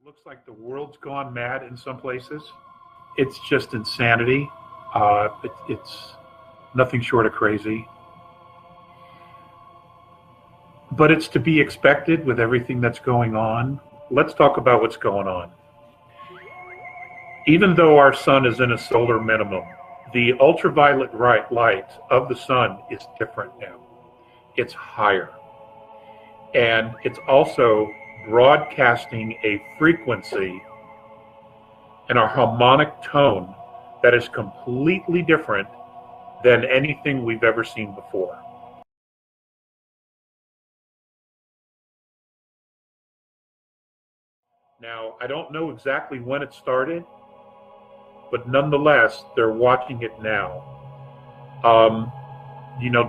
Looks like the world's gone mad in some places. It's just insanity. It's nothing short of crazy. But it's to be expected with everything that's going on. Let's talk about what's going on. Even though our sun is in a solar minimum, the ultraviolet light of the sun is different now. It's higher. And it's also broadcasting a frequency and a harmonic tone that is completely different than anything we've ever seen before. Now, I don't know exactly when it started, but nonetheless, they're watching it now.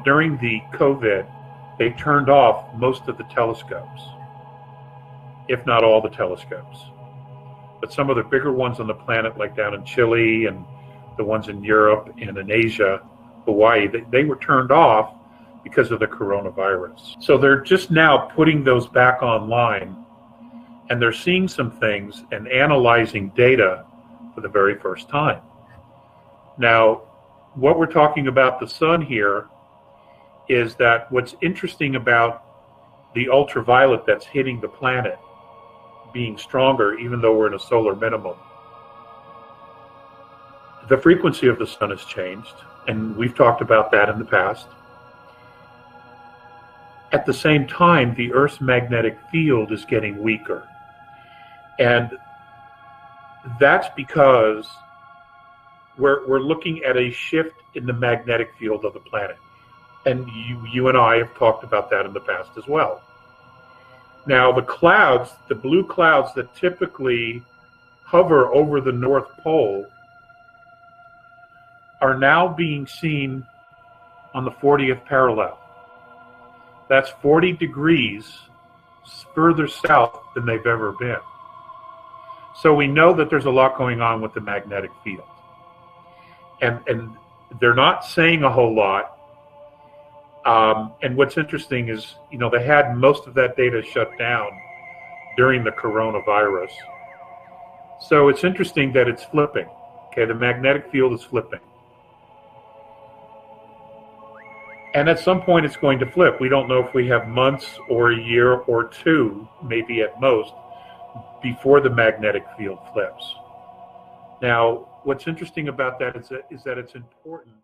During the COVID, they turned off most of the telescopes, if not all the telescopes. But some of the bigger ones on the planet, like down in Chile and the ones in Europe and in Asia, Hawaii, they were turned off because of the coronavirus. So they're just now putting those back online, and they're seeing some things and analyzing data for the very first time. Now, what we're talking about the sun here is that what's interesting about the ultraviolet that's hitting the planet being stronger, even though we're in a solar minimum, the frequency of the sun has changed, and we've talked about that in the past. At the same time, the Earth's magnetic field is getting weaker. And that's because we're looking at a shift in the magnetic field of the planet. And you and I have talked about that in the past as well. Now, the clouds, the blue clouds that typically hover over the North Pole, are now being seen on the 40th parallel. That's 40 degrees further south than they've ever been. So we know that there's a lot going on with the magnetic field. And they're not saying a whole lot. And what's interesting is, they had most of that data shut down during the coronavirus. So it's interesting that it's flipping. Okay, the magnetic field is flipping. And at some point it's going to flip. We don't know if we have months or a year or two, maybe at most, before the magnetic field flips. Now, what's interesting about that is that it's important